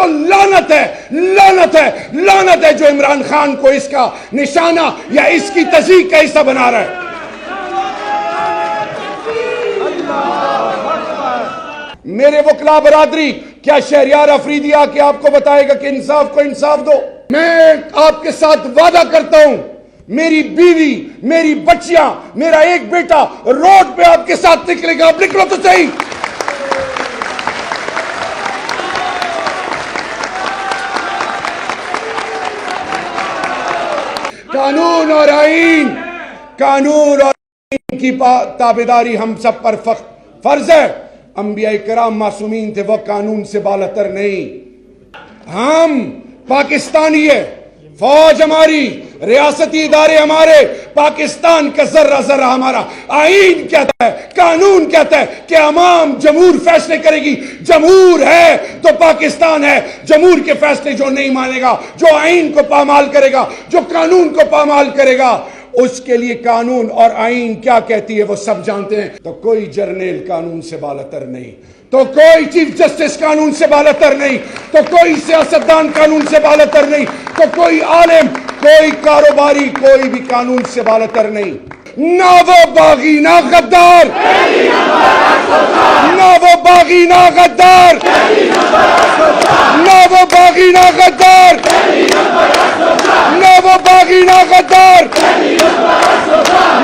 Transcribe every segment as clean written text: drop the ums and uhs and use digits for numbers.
تو لعنت ہے، لعنت ہے، لعنت ہے جو عمران خان کو اس کا نشانہ یا اس کی تضحیک کا حصہ بنا رہا ہے۔ میرے وکلا برادری، کیا شہریار افریدی آ کے آپ کو بتائے گا کہ انصاف کو انصاف دو؟ میں آپ کے ساتھ وعدہ کرتا ہوں، میری بیوی، میری بچیاں، میرا ایک بیٹا روڈ پہ آپ کے ساتھ نکلے گا۔ آپ نکلو تو صحیح۔ قانون اور آئین، قانون اور آئین کی تابعداری ہم سب پر فرض ہے۔ انبیاء کرام معصومین تھے، وہ قانون سے بالاتر نہیں۔ ہم پاکستانی ہے، فوج ہماری، ریاستی ادارے ہمارے، پاکستان کا ذرہ ذرہ ہمارا۔ آئین کہتا ہے، قانون کہتا ہے کہ عوام جمہور فیصلے کرے گی۔ جمہور ہے تو پاکستان ہے۔ جمہور کے فیصلے جو نہیں مانے گا، جو آئین کو پامال کرے گا، جو قانون کو پامال کرے گا، اس کے لیے قانون اور آئین کیا کہتی ہے وہ سب جانتے ہیں۔ تو کوئی جرنیل قانون سے بالاتر نہیں، تو کوئی چیف جسٹس قانون سے بالاتر نہیں، تو کوئی سیاستدان قانون سے بالاتر نہیں، تو کوئی عالم، کوئی کاروباری، کوئی بھی قانون سے بالاتر نہیں۔ نہ وہ باغی نہ غدار، نہ وہ باغی نہ غدار، نہ وہ باغی نہ غدار، نہ وہ باغی نہ غدار،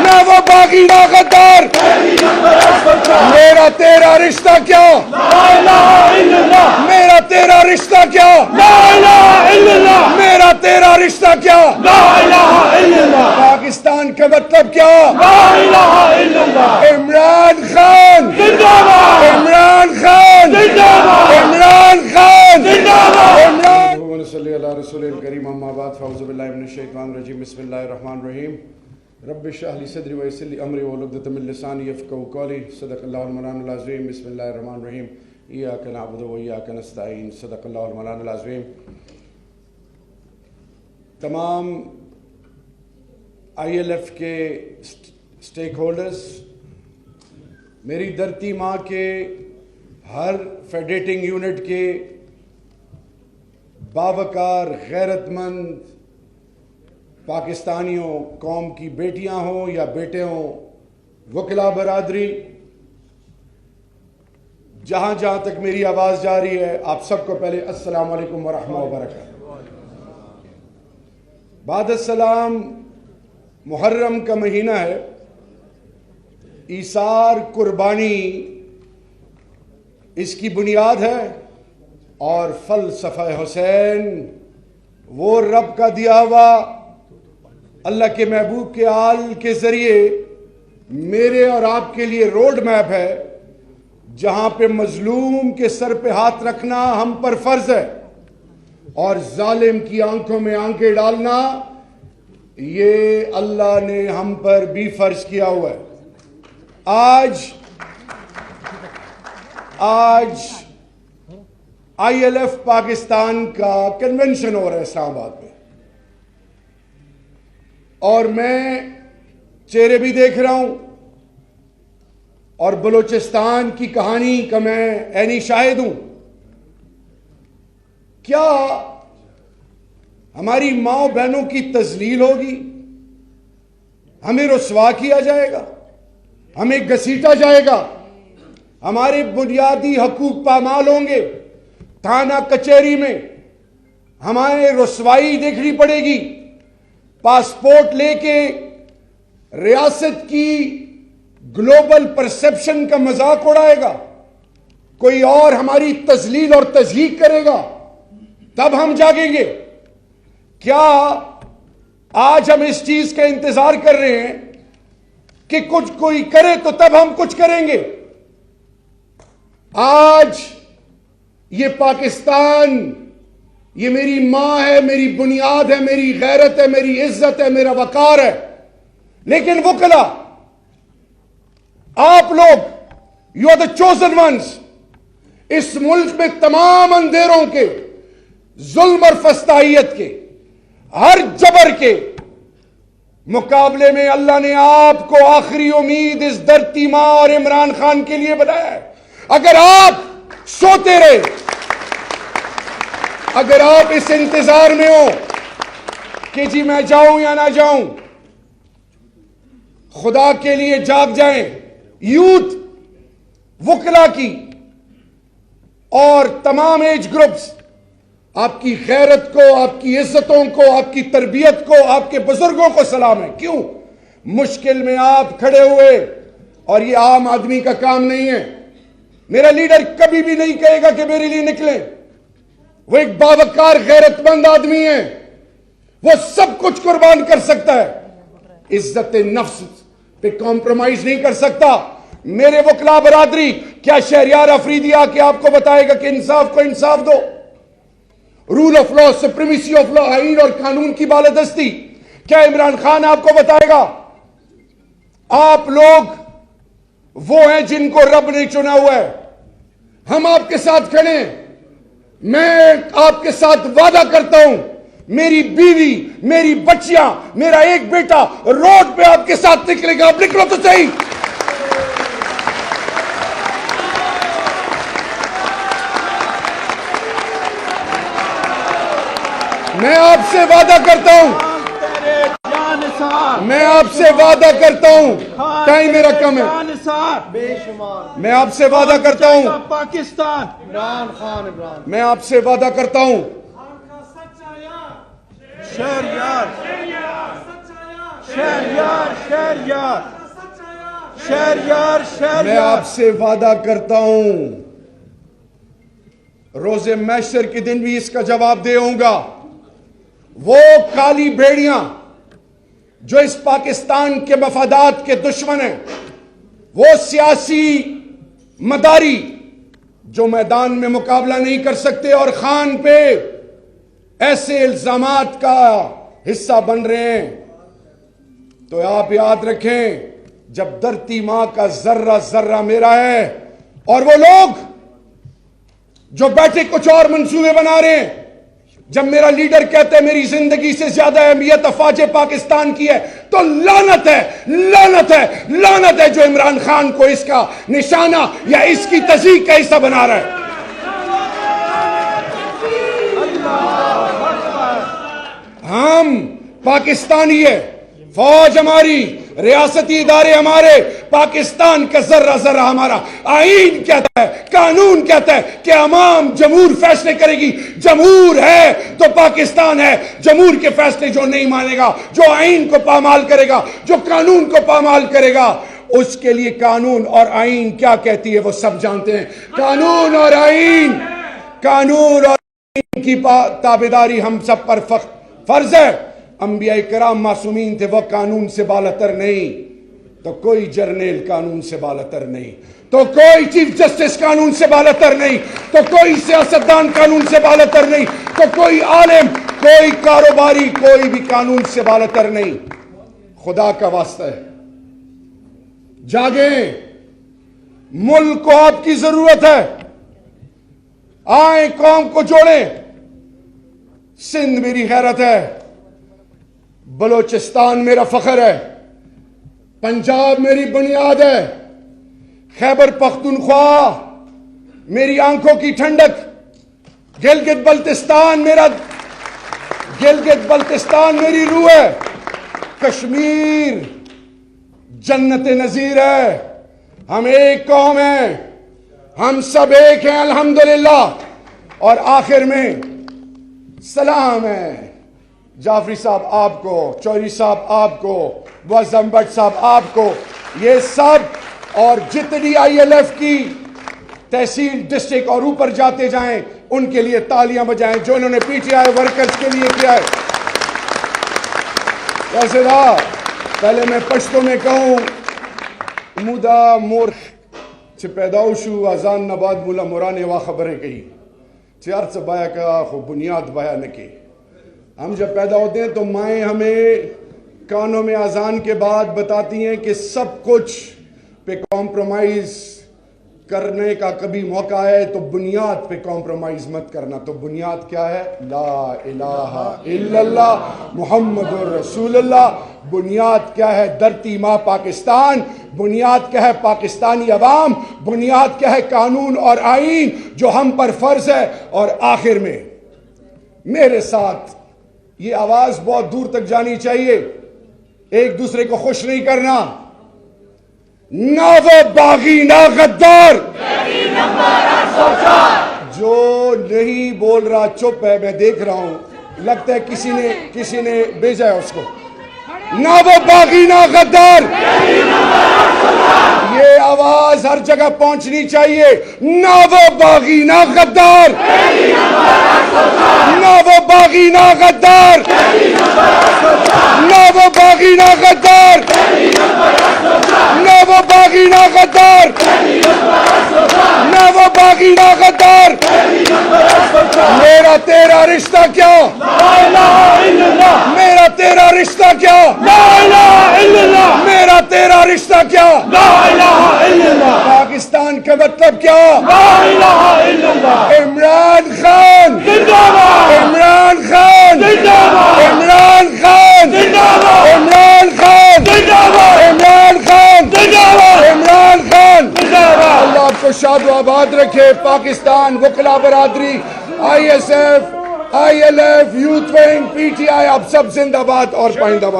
نہ وہ باغی نہ غدار۔ میرا تیرا رشتہ کیا؟ میرا تیرا رشتہ کیا؟ میرا تیرا رشتہ کیا؟ پاکستان کا مطلب کیا؟ عمران خان، عمران خان، عمران خان، عمران صلی اللہ رسول الکریم۔ اما بعد فاعوذ باللہ من الشیطان الرجیم، بسم اللہ الرحمن الرحیم۔ رب اشرح لی صدری ویسر لی امری واحلل عقدۃ من لسانی یفقہوا قولی۔ صدق اللہ المولانا العظیم۔ بسم اللہ الرحمن الرحیم۔ ایاک نعبد و ایاک نستعین۔ صدق اللہ المولانا العظیم۔ تمام آئی ایل ایف کے سٹیک ہولڈرز، میری دھرتی ماں کے ہر فیڈریٹنگ یونٹ کے باوقار غیرت مند پاکستانیوں، قوم کی بیٹیاں ہوں یا بیٹے ہوں، وکلا برادری، جہاں جہاں تک میری آواز جا رہی ہے، آپ سب کو پہلے السلام علیکم ورحمۃ اللہ وبرکاتہ۔ بعد السلام، محرم کا مہینہ ہے، ایثار، قربانی اس کی بنیاد ہے، اور فلسفہ حسین وہ رب کا دیا ہوا اللہ کے محبوب کے آل کے ذریعے میرے اور آپ کے لیے روڈ میپ ہے، جہاں پہ مظلوم کے سر پہ ہاتھ رکھنا ہم پر فرض ہے، اور ظالم کی آنکھوں میں آنکھیں ڈالنا یہ اللہ نے ہم پر بھی فرض کیا ہوا ہے۔ آج آئی ایل ایف پاکستان کا کنونشن ہو رہا ہے اسلام آباد میں، اور میں چہرے بھی دیکھ رہا ہوں، اور بلوچستان کی کہانی کا میں عینی شاہد ہوں۔ کیا ہماری ماں بہنوں کی تذلیل ہوگی؟ ہمیں رسوا کیا جائے گا، ہمیں گھسیٹا جائے گا، ہمارے بنیادی حقوق پامال ہوں گے، تھانہ کچہری میں ہمیں رسوائی دیکھنی پڑے گی، پاسپورٹ لے کے ریاست کی گلوبل پرسپشن کا مذاق اڑائے گا، کوئی اور ہماری تذلیل اور تضحیک کرے گا، تب ہم جاگیں گے۔ کیا آج ہم اس چیز کا انتظار کر رہے ہیں کہ کچھ کوئی کرے تو تب ہم کچھ کریں گے؟ آج یہ پاکستان، یہ میری ماں ہے، میری بنیاد ہے، میری غیرت ہے، میری عزت ہے، میرا وقار ہے، لیکن وکلا، آپ لوگ، you are the chosen ones, اس ملک میں تمام اندھیروں کے، ظلم اور فسطائیت کے، ہر جبر کے مقابلے میں اللہ نے آپ کو آخری امید اس دھرتی ماں اور عمران خان کے لیے بنایا ہے۔ اگر آپ سوتے رہے، اگر آپ اس انتظار میں ہو کہ جی میں جاؤں یا نہ جاؤں، خدا کے لیے جاگ جائیں. یوتھ، وکلا کی اور تمام ایج گروپس آپ کی غیرت کو، آپ کی عزتوں کو، آپ کی تربیت کو، آپ کے بزرگوں کو سلام ہے. کیوں؟ مشکل میں آپ کھڑے ہوئے، اور یہ عام آدمی کا کام نہیں ہے. میرا لیڈر کبھی بھی نہیں کہے گا کہ میرے لیے نکلیں. وہ ایک باوقار غیرت مند آدمی ہے، وہ سب کچھ قربان کر سکتا ہے، عزت نفس پہ کمپرومائز نہیں کر سکتا. میرے وکلا برادری، کیا شہریار افریدی آ کے آپ کو بتائے گا کہ انصاف کو انصاف دو؟ Rule of law, supremacy of law, آئین اور قانون کی بالادستی، کیا عمران خان آپ کو بتائے گا؟ آپ لوگ وہ ہیں جن کو رب نے چنا ہوا ہے. ہم آپ کے ساتھ کھڑے ہیں. میں آپ کے ساتھ وعدہ کرتا ہوں، میری بیوی، میری بچیاں، میرا ایک بیٹا روڈ پہ آپ کے ساتھ نکلے گا. آپ نکلو تو صحیح. میں آپ سے وعدہ کرتا ہوں، میں آپ سے وعدہ کرتا ہوں، ٹائم میرا کم ہے، میں آپ سے وعدہ کرتا ہوں، پاکستان، میں آپ سے وعدہ کرتا ہوں، شہریار شہریار شہریار شہریار شہریار، میں آپ سے وعدہ کرتا ہوں، روز محشر کے دن بھی اس کا جواب دے ہوں گا. وہ کالی بھیڑیاں جو اس پاکستان کے مفادات کے دشمن ہیں، وہ سیاسی مداری جو میدان میں مقابلہ نہیں کر سکتے اور خان پہ ایسے الزامات کا حصہ بن رہے ہیں، تو آپ یاد رکھیں، جب دھرتی ماں کا ذرہ ذرہ میرا ہے، اور وہ لوگ جو بیٹھے کچھ اور منصوبے بنا رہے ہیں، جب میرا لیڈر کہتا ہے میری زندگی سے زیادہ اہمیت افواج پاکستان کی ہے، تو لعنت ہے، لعنت ہے، لعنت ہے جو عمران خان کو اس کا نشانہ یا اس کی تضحیک کا حصہ بنا رہا ہے. ہم پاکستانی ہے، فوج ہماری، ریاستی ادارے ہمارے، پاکستان کا ذرہ ذرہ ہمارا. آئین کہتا ہے، قانون کہتا ہے کہ عوام جمہور فیصلے کرے گی. جمہور ہے تو پاکستان ہے. جمہور کے فیصلے جو نہیں مانے گا، جو آئین کو پامال کرے گا، جو قانون کو پامال کرے گا، اس کے لیے قانون اور آئین کیا کہتی ہے وہ سب جانتے ہیں. قانون اور آئین، قانون اور آئین کی تابعداری ہم سب پر فرض ہے. انبیاء کرام معصومین تھے، وہ قانون سے بالاتر نہیں. تو کوئی جرنیل قانون سے بالاتر نہیں، تو کوئی چیف جسٹس قانون سے بالاتر نہیں، تو کوئی سیاستدان قانون سے بالاتر نہیں، تو کوئی عالم، کوئی کاروباری، کوئی بھی قانون سے بالاتر نہیں. خدا کا واسطہ ہے، جاگیں. ملک کو آپ کی ضرورت ہے. آئیں قوم کو جوڑیں. سندھ میری غیرت ہے، بلوچستان میرا فخر ہے، پنجاب میری بنیاد ہے، خیبر پختونخوا میری آنکھوں کی ٹھنڈک، گلگت بلتستان میری روح ہے، کشمیر جنت نظیر ہے. ہم ایک قوم ہیں، ہم سب ایک ہیں الحمدللہ. اور آخر میں سلام ہے جعفری صاحب آپ کو، چوہری صاحب آپ کو، معظم بٹ صاحب آپ کو، یہ سب اور جتنی آئی ایل ایف کی تحصیل، ڈسٹرکٹ اور اوپر جاتے جائیں، ان کے لیے تالیاں بجائیں جو انہوں نے پی ٹی آئی ورکرز کے لیے کیا ہے. کیسے تھا؟ پہلے میں پشتو میں کہوں، مودا مور چھ پیداو شو آزان نباد مولا مورانے وا خبریں کہی چیار سے بایا کا خو بنیاد بایا نکی. ہم جب پیدا ہوتے ہیں تو مائیں ہمیں کانوں میں اذان کے بعد بتاتی ہیں کہ سب کچھ پہ کمپرومائز کرنے کا کبھی موقع ہے تو بنیاد پہ کمپرومائز مت کرنا. تو بنیاد کیا ہے؟ لا الہ الا اللہ محمد رسول اللہ. بنیاد کیا ہے؟ دھرتی ماں پاکستان. بنیاد کیا ہے؟ پاکستانی عوام. بنیاد کیا ہے؟ قانون اور آئین جو ہم پر فرض ہے. اور آخر میں میرے ساتھ یہ آواز بہت دور تک جانی چاہیے. ایک دوسرے کو خوش نہیں کرنا. نہ وہ باغی نہ غدار. جو نہیں بول رہا چپ ہے, میں دیکھ رہا ہوں, لگتا ہے کسی نے بھیجا ہے اس کو. نہ وہ باغی نہ غدار. یہ آواز ہر جگہ پہنچنی چاہیے. نہ وہ باغی نہ غدار. نہ وہ باغی نہ غدار. نہ وہ باغی نہ غدار. نہ وہ باغی نہ غدار. نہ وہ باغی نہ غدار. میرا تیرا رشتہ کیا؟ میرا تیرا رشتہ کیا؟ میرا تیرا رشتہ کیا؟ پاکستان کا مطلب کیا؟ عمران خان. عمران خان. عمران خان. عمران خان. عمران خان. عمران خان. اللہ آپ کو شاد و آباد رکھے. پاکستان وکلا برادری, ISF, ILF, youth wing, PTI, آپ سب زندہ باد اور پائندہ باد.